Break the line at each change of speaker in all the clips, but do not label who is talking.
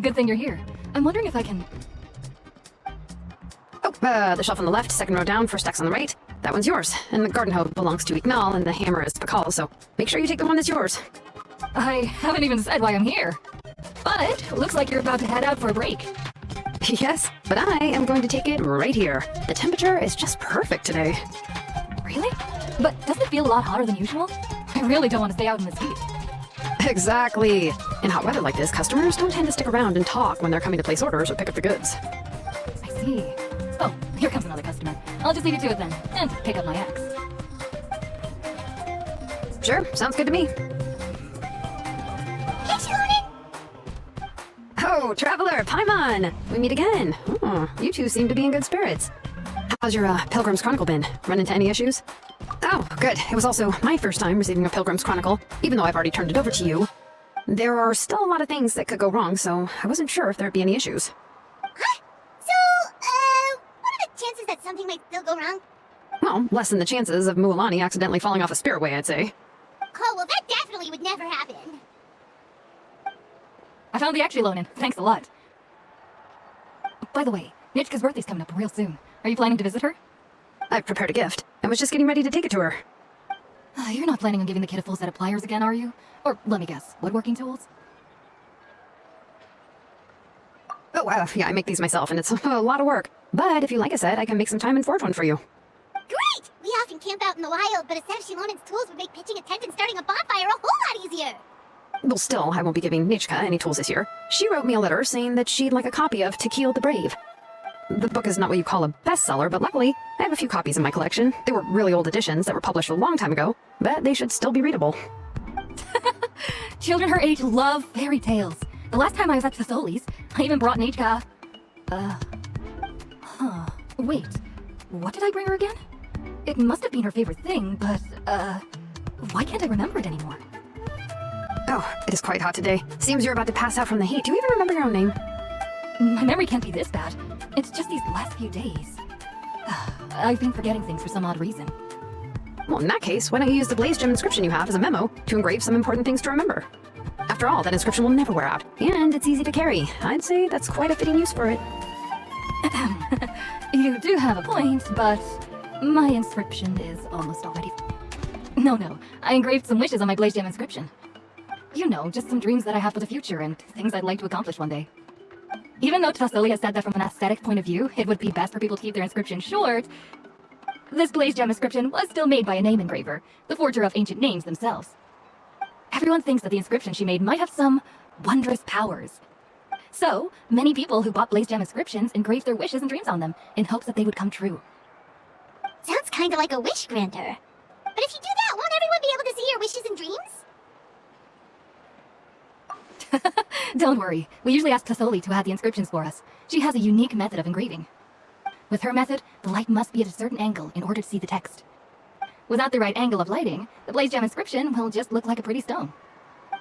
Good thing you're here. I'm wondering if I can...
Oh, the shelf on the left, second row down, first X on the right. That one's yours. And the garden hoe belongs to Ignal, and the hammer is Pakal, so make sure you take the one that's yours.
I haven't even said why I'm here. But looks like you're about to head out for a break.
Yes, but I am going to take it right here. The temperature is just perfect today.
Really? But doesn't it feel a lot hotter than usual? I really don't want to stay out in this heat.
Exactly. In hot weather like this, customers don't tend to stick around and talk when they're coming to place orders or pick up the goods.
I see. Oh, here comes another customer. I'll just leave you to it then, and pick up my axe.
Sure, sounds good to me. Oh, Traveler, Paimon! We meet again. Oh, you two seem to be in good spirits. How's your Pilgrim's Chronicle been? Run into any issues? Oh, good. It was also my first time receiving a Pilgrim's Chronicle, even though I've already turned it over to you. There are still a lot of things that could go wrong, so I wasn't sure if there'd be any issues.
Huh? So, what are the chances that something might still go wrong?
Well, less than the chances of Mualani accidentally falling off a spiritway, I'd say.
Oh, well, that definitely would never happen.
I found the actual Lonin. Thanks a lot. By the way, Nitchka's birthday's coming up real soon. Are you planning to visit her?
I've prepared a gift, and was just getting ready to take it to her.
You're not planning on giving the kid a full set of pliers again, are you? Or, let me guess, woodworking tools?
Oh, yeah, I make these myself, and it's a lot of work. But if you like a set, I can make some time and forge one for you.
Great! We often camp out in the wild, but a set of Shilonin's tools would make pitching a tent and starting a bonfire a whole lot easier.
Well, still, I won't be giving Nichka any tools this year. She wrote me a letter saying that she'd like a copy of To Kill the Brave. The book is not what you call a bestseller, but luckily, I have a few copies in my collection. They were really old editions that were published a long time ago, but they should still be readable.
Children her age love fairy tales. The last time I was at Sasoli's, I even brought Nichka... Wait, what did I bring her again? It must have been her favorite thing, but, why can't I remember it anymore?
Oh, it is quite hot today. Seems you're about to pass out from the heat. Do you even remember your own name?
My memory can't be this bad. It's just these last few days. I've been forgetting things for some odd reason.
Well, in that case, why don't you use the blaze gem inscription you have as a memo to engrave some important things to remember? After all, that inscription will never wear out, and it's easy to carry. I'd say that's quite a fitting use for it.
You do have a point, but my inscription is almost already... No, I engraved some wishes on my blaze gem inscription. You know, just some dreams that I have for the future and things I'd like to accomplish one day. Even though Tassoli has said that from an aesthetic point of view, it would be best for people to keep their inscription short, this blaze gem inscription was still made by a name engraver, the forger of ancient names themselves. Everyone thinks that the inscription she made might have some wondrous powers. So, many people who bought blaze gem inscriptions engraved their wishes and dreams on them in hopes that they would come true.
Sounds kinda like a wish granter. But if you do that, won't everyone be able to see your wishes and dreams?
Don't worry, we usually ask Tassoli to add the inscriptions for us. She has a unique method of engraving. With her method, the light must be at a certain angle in order to see the text. Without the right angle of lighting, the blaze gem inscription will just look like a pretty stone.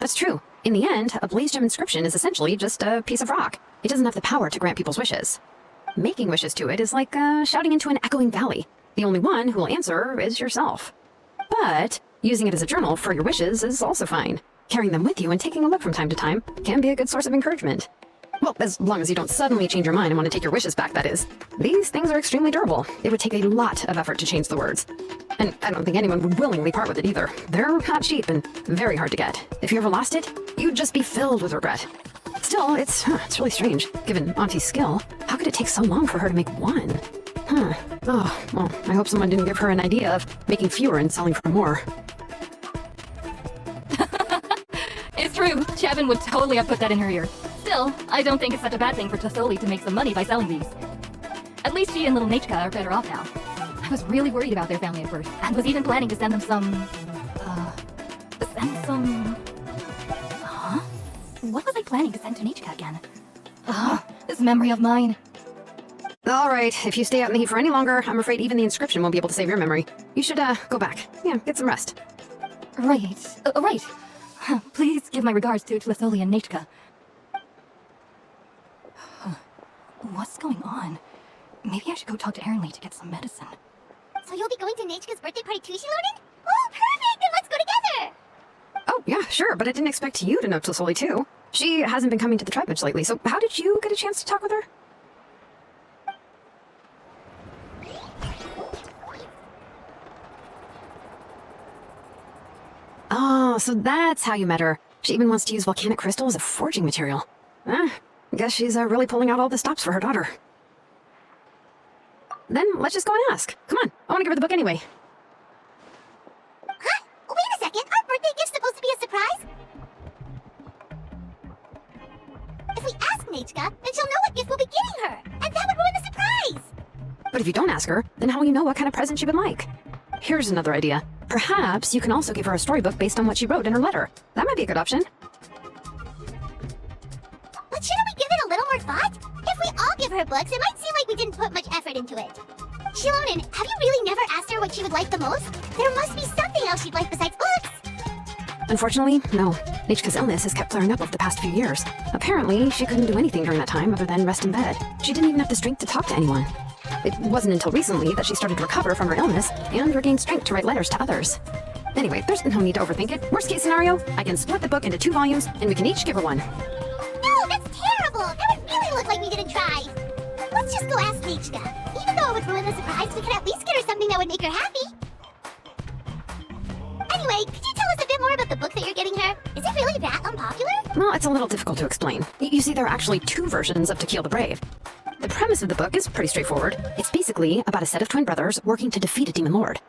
That's true. In the end, a blaze gem inscription is essentially just a piece of rock. It doesn't have the power to grant people's wishes. Making wishes to it is like shouting into an echoing valley. The only one who will answer is yourself. But using it as a journal for your wishes is also fine. Carrying them with you and taking a look from time to time can be a good source of encouragement. Well, as long as you don't suddenly change your mind and want to take your wishes back, that is. These things are extremely durable. It would take a lot of effort to change the words. And I don't think anyone would willingly part with it either. They're not cheap and very hard to get. If you ever lost it, you'd just be filled with regret. Still, it's really strange. Given Auntie's skill, how could it take so long for her to make one? Oh, well, I hope someone didn't give her an idea of making fewer and selling for more.
It's true, Chevin would totally have put that in her ear. Still, I don't think it's such a bad thing for Tassoli to make some money by selling these. At least she and little Nechka are better off now. I was really worried about their family at first, and was even planning to send them some... Huh? What was I planning to send to Nechka again? This memory of mine.
Alright, if you stay out in the heat for any longer, I'm afraid even the inscription won't be able to save your memory. You should, go back. Yeah, get some rest.
Right. Please give my regards to Tassoli and Nechka. What's going on? Maybe I should go talk to Erinlee to get some medicine.
So you'll be going to Nechka's birthday party too, Shilonin? Oh, perfect! Then let's go together!
Oh, yeah, sure, but I didn't expect you to know Tassoli too. She hasn't been coming to the tribe much lately, so how did you get a chance to talk with her? Oh, so that's how you met her. She even wants to use volcanic crystal as a forging material. Guess she's really pulling out all the stops for her daughter. Then let's just go and ask. Come on, I want to give her the book anyway.
Huh? Wait a second, our birthday gift's supposed to be a surprise? If we ask Nechka, then she'll know what gift we'll be getting her, and that would ruin the surprise!
But if you don't ask her, then how will you know what kind of present she would like? Here's another idea. Perhaps you can also give her a storybook based on what she wrote in her letter. That might be a good option.
But shouldn't we give it a little more thought? If we all give her books, it might seem like we didn't put much effort into it. Shilonen, have you really never asked her what she would like the most? There must be something else she'd like besides books!
Unfortunately, no. Nechka's illness has kept flaring up over the past few years. Apparently, she couldn't do anything during that time other than rest in bed. She didn't even have the strength to talk to anyone. It wasn't until recently that she started to recover from her illness and regained strength to write letters to others. Anyway, there's no need to overthink it. Worst case scenario, I can split the book into 2 volumes and we can each give her one.
No, that's terrible! That would really look like we didn't try! Let's just go ask Nechka. Even though it would ruin the surprise, we could at least get her something that would make her happy. Anyway, could you tell us a bit more about the book that you're getting her? Is it really that unpopular?
Well, it's a little difficult to explain. You see, there are actually 2 versions of To Kill the Brave. The premise of the book is pretty straightforward. It's basically about a set of twin brothers working to defeat a demon lord.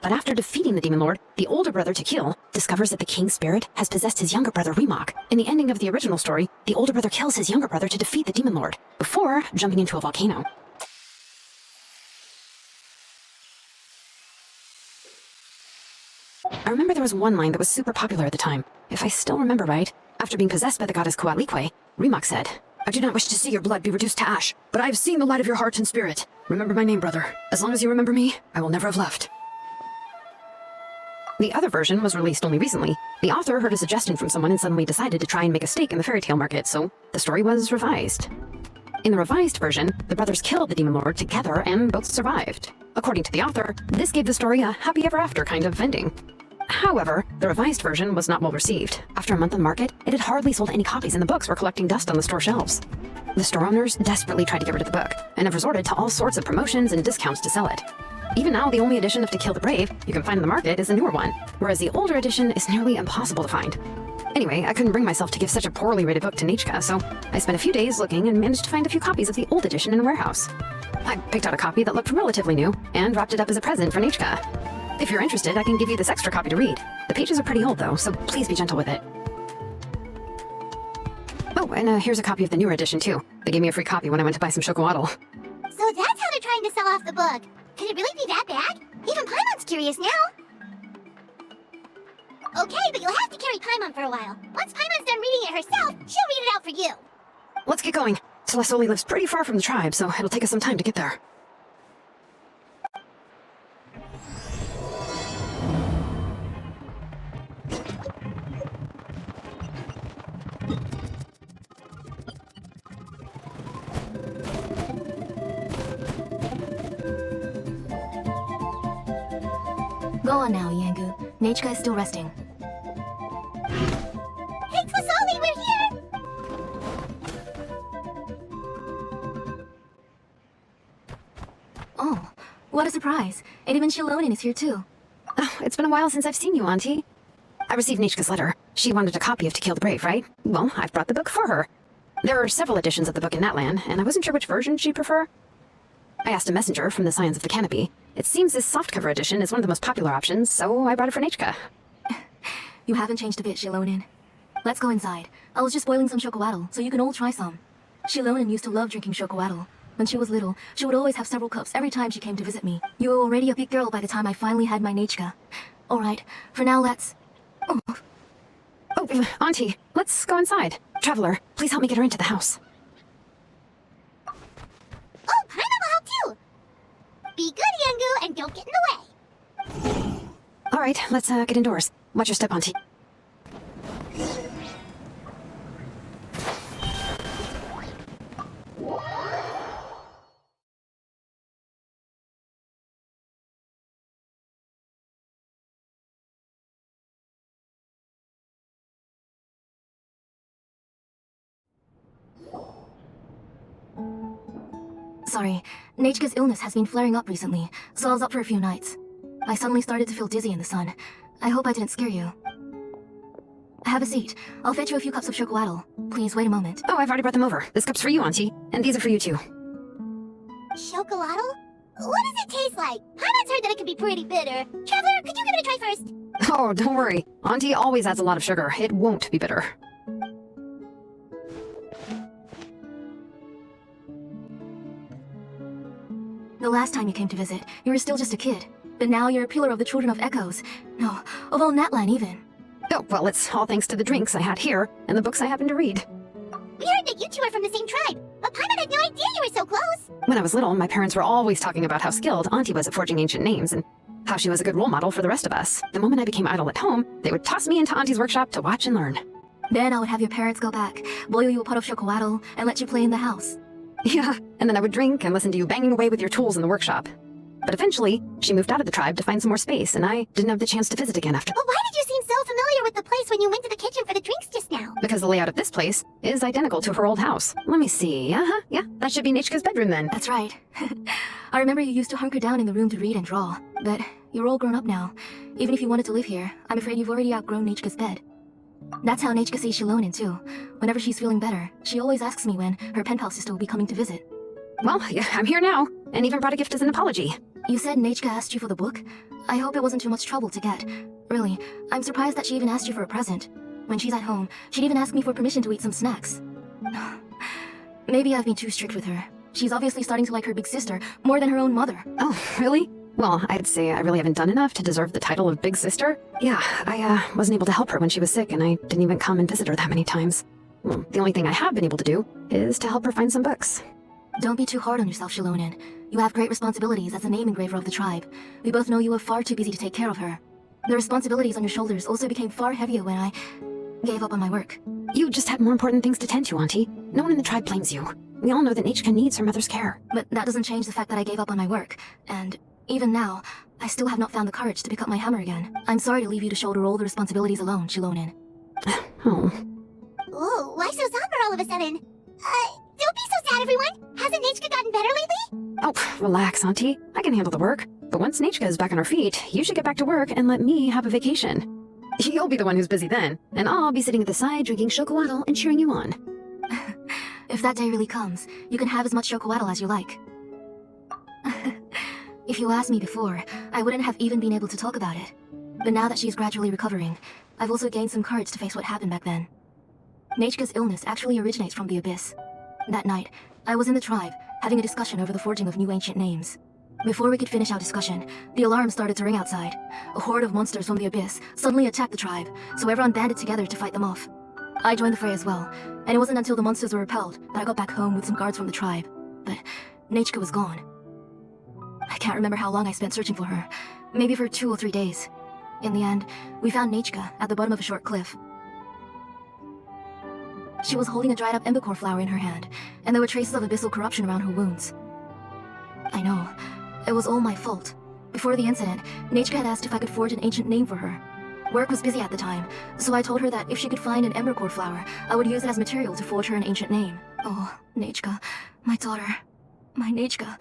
But after defeating the demon lord, the older brother, To Kill, discovers that the king's spirit has possessed his younger brother, Remok. In the ending of the original story, the older brother kills his younger brother to defeat the demon lord, before jumping into a volcano. I remember there was one line that was super popular at the time. If I still remember right, after being possessed by the goddess Coatlicue, Remok said, "I do not wish to see your blood be reduced to ash, but I have seen the light of your heart and spirit. Remember my name, brother. As long as you remember me, I will never have left." The other version was released only recently. The author heard a suggestion from someone and suddenly decided to try and make a stake in the fairy tale market, so the story was revised. In the revised version, the brothers killed the demon lord together and both survived. According to the author, this gave the story a happy ever after kind of ending. However, the revised version was not well received. After a month on the market, it had hardly sold any copies and the books were collecting dust on the store shelves. The store owners desperately tried to get rid of the book and have resorted to all sorts of promotions and discounts to sell it. Even now, the only edition of To Kill the Brave you can find in the market is a newer one, whereas the older edition is nearly impossible to find. Anyway, I couldn't bring myself to give such a poorly rated book to Nechka, so I spent a few days looking and managed to find a few copies of the old edition in a warehouse. I picked out a copy that looked relatively new and wrapped it up as a present for Nechka. If you're interested, I can give you this extra copy to read. The pages are pretty old though, so please be gentle with it. Oh, and here's a copy of the newer edition too. They gave me a free copy when I went to buy some chocowaddle.
So that's how they're trying to sell off the book. Could it really be that bad? Even Paimon's curious now. Okay, but you'll have to carry Paimon for a while. Once Paimon's done reading it herself, she'll read it out for you.
Let's get going. Celestoli lives pretty far from the tribe, so it'll take us some time to get there.
Go on now, Yangu. Nechka is still resting.
Hey, Twasoli, we're here!
Oh, what a surprise. And even Shilonen is here too.
Oh, it's been a while since I've seen you, Auntie. I received Nechka's letter. She wanted a copy of To Kill the Brave, right? Well, I've brought the book for her. There are several editions of the book in Natlan, and I wasn't sure which version she'd prefer. I asked a messenger from the Scions of the Canopy. It seems this softcover edition is one of the most popular options, so I brought it for Nechka.
You haven't changed a bit, Shilonen. Let's go inside. I was just boiling some chocowaddle, so you can all try some. Shilonen used to love drinking chocowaddle. When she was little, she would always have several cups every time she came to visit me. You were already a big girl by the time I finally had my Nechka. Alright, for now let's...
Oh, Auntie, let's go inside. Traveler, please help me get her into the house.
Oh, Paimon will help too! Be good, Yangu, and don't get in the way.
All right, let's get indoors. Watch your step, Auntie.
sorry. Nechka's illness has been flaring up recently, so I was up for a few nights. I suddenly started to feel dizzy in the sun. I hope I didn't scare you. Have a seat. I'll fetch you a few cups of chocolatl. Please wait a moment.
Oh, I've already brought them over. This cup's for you, Auntie. And these are for you, too.
Chocolatl? What does it taste like? Paimon heard that it could be pretty bitter. Traveler, could you give it a try first?
Oh, don't worry. Auntie always adds a lot of sugar. It won't be bitter.
The last time you came to visit, you were still just a kid. But now you're a pillar of the Children of Echoes. No, of all Natlan even.
Oh, well, it's all thanks to the drinks I had here and the books I happened to read.
We heard that you two are from the same tribe, but Paimon had no idea you were so close.
When I was little, my parents were always talking about how skilled Auntie was at forging ancient names and how she was a good role model for the rest of us. The moment I became idle at home, they would toss me into Auntie's workshop to watch and learn.
Then I would have your parents go back, boil you a pot of chocolatl, and let you play in the house.
Yeah, and then I would drink and listen to you banging away with your tools in the workshop. But eventually, she moved out of the tribe to find some more space, and I didn't have the chance to visit again after.
But why did you seem so familiar with the place when you went to the kitchen for the drinks just now?
Because the layout of this place is identical to her old house. Let me see. Yeah, that should be Nechka's bedroom then.
That's right. I remember you used to hunker down in the room to read and draw, but you're all grown up now. Even if you wanted to live here, I'm afraid you've already outgrown Nechka's bed. That's how Nechka sees Shilonen too. Whenever she's feeling better, she always asks me when her pen pal sister will be coming to visit.
Well, yeah, I'm here now, and even brought a gift as an apology.
You said Nechka asked you for the book? I hope it wasn't too much trouble to get. Really, I'm surprised that she even asked you for a present. When she's at home, she'd even ask me for permission to eat some snacks. Maybe I've been too strict with her. She's obviously starting to like her big sister more than her own mother.
Oh, really? Well, I'd say I really haven't done enough to deserve the title of big sister. Yeah, I wasn't able to help her when she was sick, and I didn't even come and visit her that many times. Well, the only thing I have been able to do is to help her find some books.
Don't be too hard on yourself, Shilonen. You have great responsibilities as the name engraver of the tribe. We both know you were far too busy to take care of her. The responsibilities on your shoulders also became far heavier when I gave up on my work.
You just had more important things to tend to, Auntie. No one in the tribe blames you. We all know that Nechka needs her mother's care.
But that doesn't change the fact that I gave up on my work. And even now, I still have not found the courage to pick up my hammer again. I'm sorry to leave you to shoulder all the responsibilities alone, Shilonen.
Oh.
Whoa, why so somber all of a sudden? Don't be so sad, everyone. Hasn't Nechka gotten better lately?
Oh, relax, Auntie. I can handle the work. But once Nechka is back on her feet, you should get back to work and let me have a vacation. You'll be the one who's busy then, and I'll be sitting at the side drinking chocolatl and cheering you on.
If that day really comes, you can have as much chocolatl as you like. If you asked me before, I wouldn't have even been able to talk about it. But now that she's gradually recovering, I've also gained some courage to face what happened back then. Nechka's illness actually originates from the Abyss. That night, I was in the tribe, having a discussion over the forging of new ancient names. Before we could finish our discussion, the alarm started to ring outside. A horde of monsters from the Abyss suddenly attacked the tribe, so everyone banded together to fight them off. I joined the fray as well, and it wasn't until the monsters were repelled that I got back home with some guards from the tribe. But Nechka was gone. I can't remember how long I spent searching for her. Maybe for 2 or 3 days. In the end, we found Nechka at the bottom of a short cliff. She was holding a dried up embercore flower in her hand, and there were traces of abyssal corruption around her wounds. I know. It was all my fault. Before the incident, Nechka had asked if I could forge an ancient name for her. Work was busy at the time, so I told her that if she could find an embercore flower, I would use it as material to forge her an ancient name. Oh, Nechka. My daughter. My Nechka.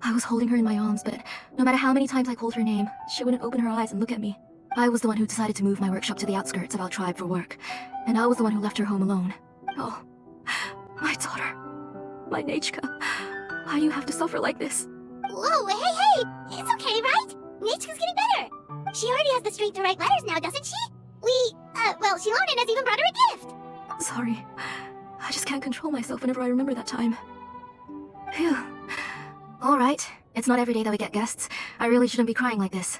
I was holding her in my arms, but no matter how many times I called her name, she wouldn't open her eyes and look at me. I was the one who decided to move my workshop to the outskirts of our tribe for work, and I was the one who left her home alone. Oh, my daughter. My Nechka. Why do you have to suffer like this?
Whoa, hey! It's okay, right? Nechka's getting better. She already has the strength to write letters now, doesn't she? Well, Shilonen has even brought her a gift.
Sorry. I just can't control myself whenever I remember that time. Phew. Alright, it's not every day that we get guests. I really shouldn't be crying like this.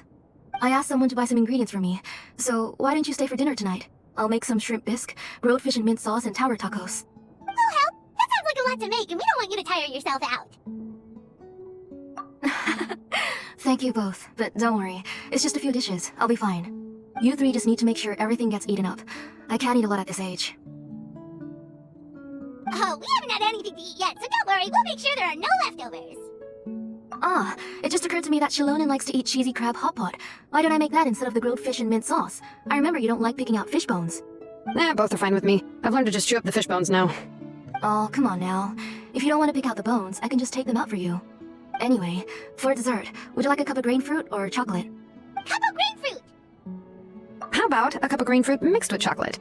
I asked someone to buy some ingredients for me, so why don't you stay for dinner tonight? I'll make some shrimp bisque, grilled fish and mint sauce, and tower tacos.
Oh, hell, that sounds like a lot to make, and we don't want you to tire yourself out.
Thank you both, but don't worry. It's just a few dishes. I'll be fine. You three just need to make sure everything gets eaten up. I can't eat a lot at this age.
Oh, we haven't had anything to eat yet, so don't worry, we'll make sure there are no leftovers.
Ah, it just occurred to me that Shilonen likes to eat cheesy crab hot pot. Why don't I make that instead of the grilled fish and mint sauce? I remember you don't like picking out fish bones.
Both are fine with me. I've learned to just chew up the fish bones now.
Oh, come on now. If you don't want to pick out the bones, I can just take them out for you. Anyway, for dessert, would you like a cup of grain fruit or chocolate?
Cup of grapefruit!
How about a cup of green fruit mixed with chocolate?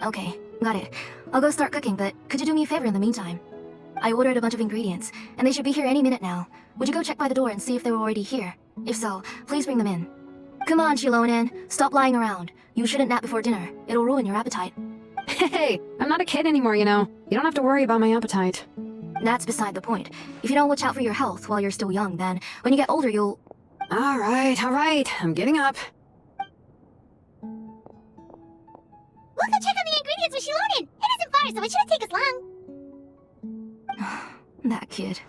Okay, got it. I'll go start cooking, but could you do me a favor in the meantime? I ordered a bunch of ingredients, and they should be here any minute now. Would you go check by the door and see if they were already here? If so, please bring them in. Come on, Shilonen. Stop lying around. You shouldn't nap before dinner. It'll ruin your appetite.
Hey, I'm not a kid anymore, you know. You don't have to worry about my appetite.
That's beside the point. If you don't watch out for your health while you're still young, then when you get older, you'll...
All right. I'm getting up.
We'll go check on the ingredients with Shilonen. It isn't far, so it shouldn't take us long.
That kid.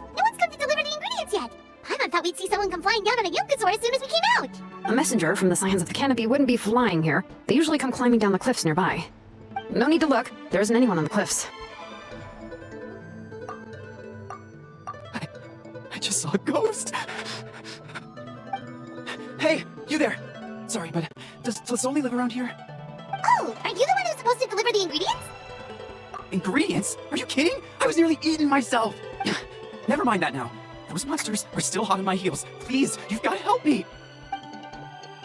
No one's come to deliver the ingredients yet. Paimon thought we'd see someone come flying down on a Yunkasaur as soon as we came out.
A messenger from the Scions of the Canopy wouldn't be flying here. They usually come climbing down the cliffs nearby. No need to look. There isn't anyone on the cliffs.
I just saw a ghost. Hey, you there. Sorry, but does Soli live around here?
Oh, are you the one who's supposed to deliver the ingredients?
Ingredients? Are you kidding? I was nearly eaten myself. Never mind that now. Those monsters are still hot on my heels. Please, you've got to help me.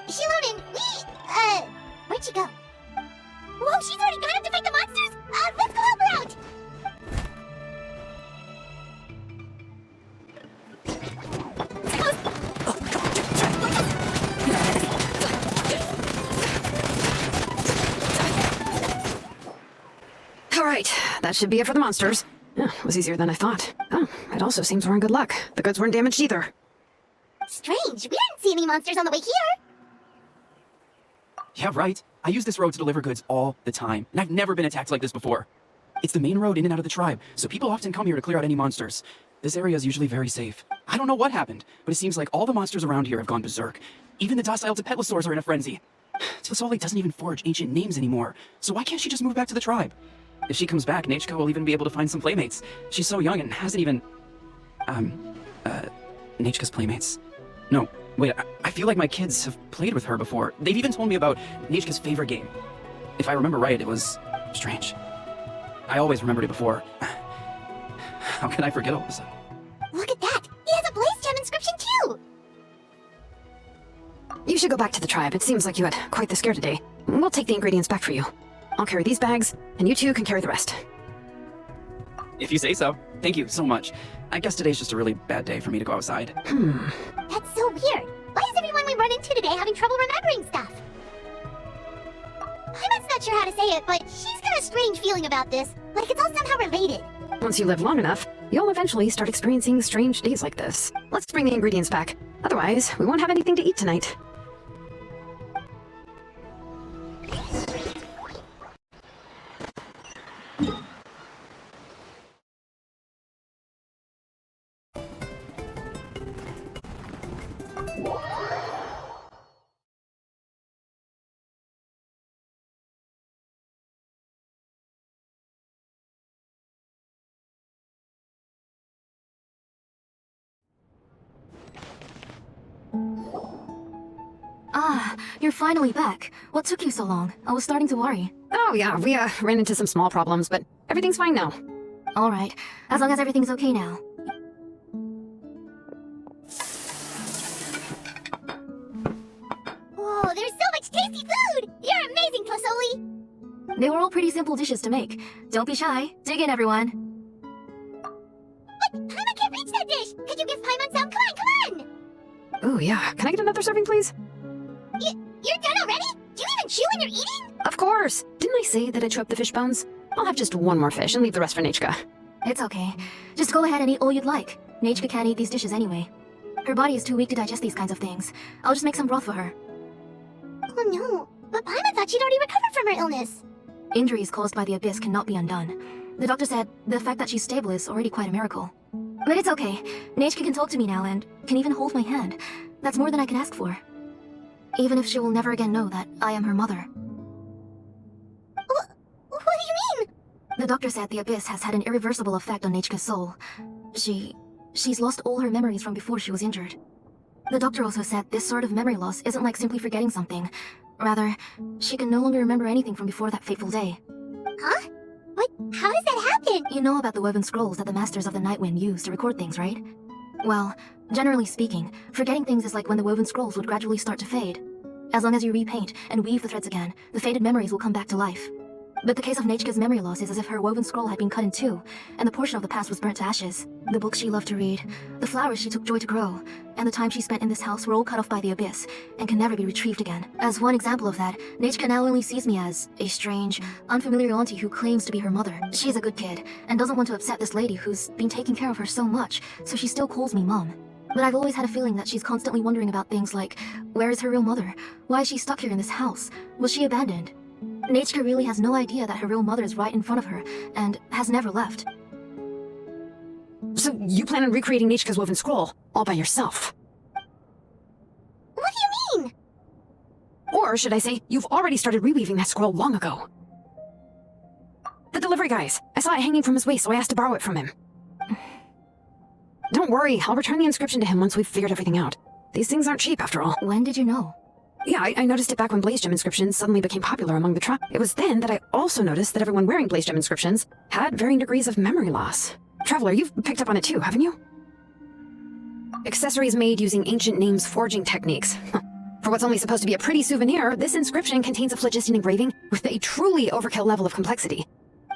Shilonen, where'd she go? Whoa, she's already gone up to fight the monsters! Let's go help her out!
All right, that should be it for the monsters. It was easier than I thought. Oh, it also seems we're in good luck. The goods weren't damaged either.
Strange, we didn't see any monsters on the way here.
Yeah, right. I use this road to deliver goods all the time, and I've never been attacked like this before. It's the main road in and out of the tribe, so people often come here to clear out any monsters. This area is usually very safe. I don't know what happened, but it seems like all the monsters around here have gone berserk. Even the docile Tepetlosaurs are in a frenzy. Tilsoli doesn't even forge ancient names anymore, so why can't she just move back to the tribe? If she comes back, Nachka will even be able to find some playmates. She's so young and hasn't even... Nachka's playmates. No, wait, I feel like my kids have played with her before. They've even told me about Nachka's favorite game. If I remember right, it was strange. I always remembered it before. How can I forget all of a sudden?
Look at that! He has a blaze gem inscription too!
You should go back to the tribe. It seems like you had quite the scare today. We'll take the ingredients back for you. I'll carry these bags, and you two can carry the rest.
If you say so. Thank you so much. I guess today's just a really bad day for me to go outside.
That's so weird. Why is everyone we run into today having trouble remembering stuff? I'm not sure how to say it, but she's got a strange feeling about this. Like it's all somehow related.
Once you live long enough, you'll eventually start experiencing strange days like this. Let's bring the ingredients back. Otherwise, we won't have anything to eat tonight.
Ah, you're finally back. What took you so long? I was starting to worry.
Oh yeah, we ran into some small problems, but everything's fine now.
Alright, as long as everything's okay now.
Whoa, there's so much tasty food! You're amazing, Tlosoli!
They were all pretty simple dishes to make. Don't be shy. Dig in, everyone.
What? Paimon can't reach that dish! Could you give Paimon some? Come on!
Oh yeah, can I get another serving, please?
You're done already? Do you even chew when you're eating?
Of course! Didn't I say that I'd chew up the fish bones? I'll have just one more fish and leave the rest for Nachka.
It's okay. Just go ahead and eat all you'd like. Nachka can't eat these dishes anyway. Her body is too weak to digest these kinds of things. I'll just make some broth for her.
Oh no, but Paimon thought she'd already recovered from her illness.
Injuries caused by the abyss cannot be undone. The doctor said the fact that she's stable is already quite a miracle. But it's okay. Nachka can talk to me now and can even hold my hand. That's more than I can ask for. Even if she will never again know that I am her mother.
What do you
The doctor said the abyss has had an irreversible effect on Nechka's soul. She's lost all her memories from before she was injured. The doctor also said this sort of memory loss isn't like simply forgetting something. Rather, she can no longer remember anything from before that fateful day.
Huh? What? How does that happen?
You know about the woven scrolls that the Masters of the Night Wind use to record things, right? Well, generally speaking, forgetting things is like when the woven scrolls would gradually start to fade. As long as you repaint and weave the threads again, the faded memories will come back to life. But the case of Nechka's memory loss is as if her woven scroll had been cut in two, and the portion of the past was burnt to ashes. The books she loved to read, the flowers she took joy to grow, and the time she spent in this house were all cut off by the abyss, and can never be retrieved again. As one example of that, Nechka now only sees me as a strange, unfamiliar auntie who claims to be her mother. She's a good kid, and doesn't want to upset this lady who's been taking care of her so much, so she still calls me Mom. But I've always had a feeling that she's constantly wondering about things like, where is her real mother? Why is she stuck here in this house? Was she abandoned? Nechka really has no idea that her real mother is right in front of her, and has never left.
So you plan on recreating Nechka's woven scroll, all by yourself?
What do you mean?
Or should I say, you've already started reweaving that scroll long ago. The delivery guys. I saw it hanging from his waist, so I asked to borrow it from him. Don't worry, I'll return the inscription to him once we've figured everything out. These things aren't cheap, after all.
When did you know?
Yeah, I noticed it back when Blaze Gem inscriptions suddenly became popular among the tribe. It was then that I also noticed that everyone wearing Blaze Gem inscriptions had varying degrees of memory loss. Traveler, you've picked up on it too, haven't you? Accessories made using ancient names forging techniques. For what's only supposed to be a pretty souvenir, this inscription contains a phlogiston engraving with a truly overkill level of complexity.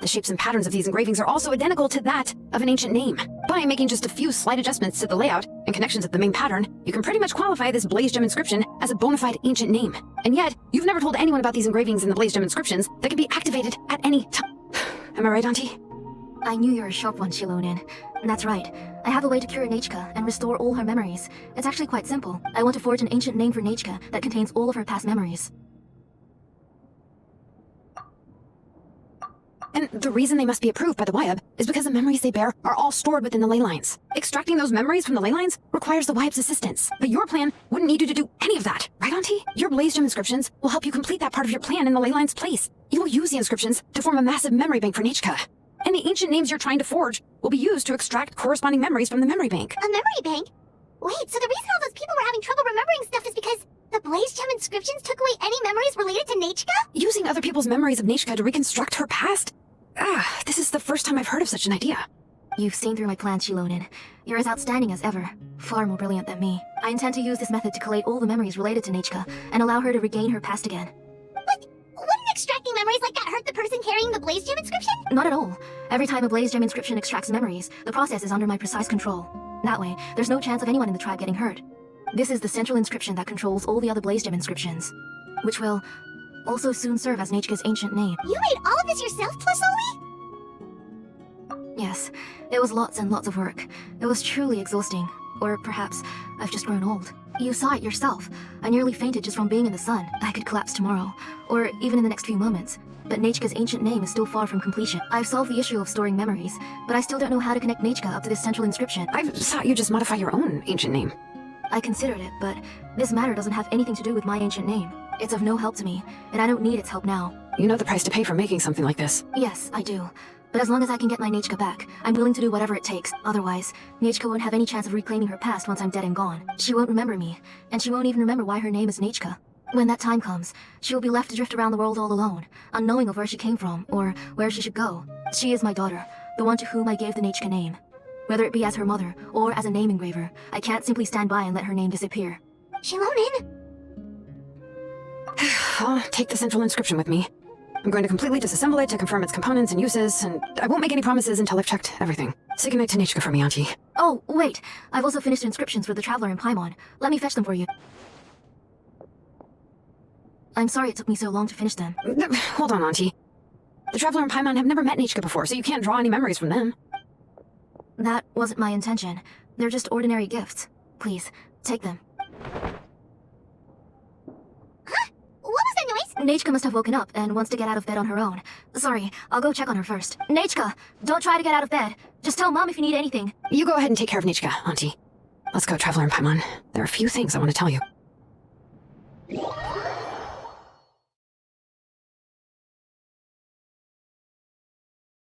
The shapes and patterns of these engravings are also identical to that of an ancient name. By making just a few slight adjustments to the layout and connections of the main pattern, you can pretty much qualify this Blaze Gem inscription as a bona fide ancient name. And yet, you've never told anyone about these engravings in the Blaze Gem inscriptions that can be activated at any time. Am I right, Auntie?
I knew you're a sharp one, Shilonin. That's right. I have a way to cure Nechka and restore all her memories. It's actually quite simple. I want to forge an ancient name for Nechka that contains all of her past memories.
And the reason they must be approved by the YAB is because the memories they bear are all stored within the ley lines. Extracting those memories from the ley lines requires the YAB's assistance. But your plan wouldn't need you to do any of that, right, Auntie? Your Blaze Gem inscriptions will help you complete that part of your plan in the ley line's place. You will use the inscriptions to form a massive memory bank for Nechka. And the ancient names you're trying to forge will be used to extract corresponding memories from the memory bank.
A memory bank? Wait, so the reason all those people were having trouble remembering stuff is because the Blaze Gem inscriptions took away any memories related to Nechka?
Using other people's memories of Nechka to reconstruct her past? This is the first time I've heard of such an idea.
You've seen through my plan, Shilonin. You're as outstanding as ever. Far more brilliant than me. I intend to use this method to collate all the memories related to Nechka and allow her to regain her past again.
But wouldn't extracting memories like that hurt the person carrying the Blaze Gem inscription?
Not at all. Every time a Blaze Gem inscription extracts memories, the process is under my precise control. That way, there's no chance of anyone in the tribe getting hurt. This is the central inscription that controls all the other Blaze Gem inscriptions, which will also soon serve as Nechka's ancient name.
You made all of this yourself, plus Oli?
Yes, it was lots and lots of work. It was truly exhausting. Or perhaps I've just grown old. You saw it yourself. I nearly fainted just from being in the sun. I could collapse tomorrow, or even in the next few moments. But Nechka's ancient name is still far from completion. I've solved the issue of storing memories, but I still don't know how to connect Nechka up to this central inscription.
I thought you'd just modify your own ancient name.
I considered it, but this matter doesn't have anything to do with my ancient name. It's of no help to me, and I don't need its help now.
You know the price to pay for making something like this.
Yes, I do. But as long as I can get my Nechka back, I'm willing to do whatever it takes. Otherwise, Nechka won't have any chance of reclaiming her past once I'm dead and gone. She won't remember me, and she won't even remember why her name is Nechka. When that time comes, she will be left to drift around the world all alone, unknowing of where she came from, or where she should go. She is my daughter, the one to whom I gave the Nechka name. Whether it be as her mother, or as a name engraver, I can't simply stand by and let her name disappear.
Shilonin?
I'll take the central inscription with me. I'm going to completely disassemble it to confirm its components and uses, and I won't make any promises until I've checked everything. Say goodnight to Nechka for me, Auntie.
Oh, wait. I've also finished inscriptions for the Traveler in Paimon. Let me fetch them for you. I'm sorry it took me so long to finish them.
Hold on, Auntie. The Traveler and Paimon have never met Nechka before, so you can't draw any memories from them.
That wasn't my intention. They're just ordinary gifts. Please, take them.
What was that noise?
Nechka must have woken up and wants to get out of bed on her own. Sorry, I'll go check on her first. Nechka, don't try to get out of bed. Just tell Mom if you need anything.
You go ahead and take care of Nechka, Auntie. Let's go, Traveler and Paimon. There are a few things I want to tell you.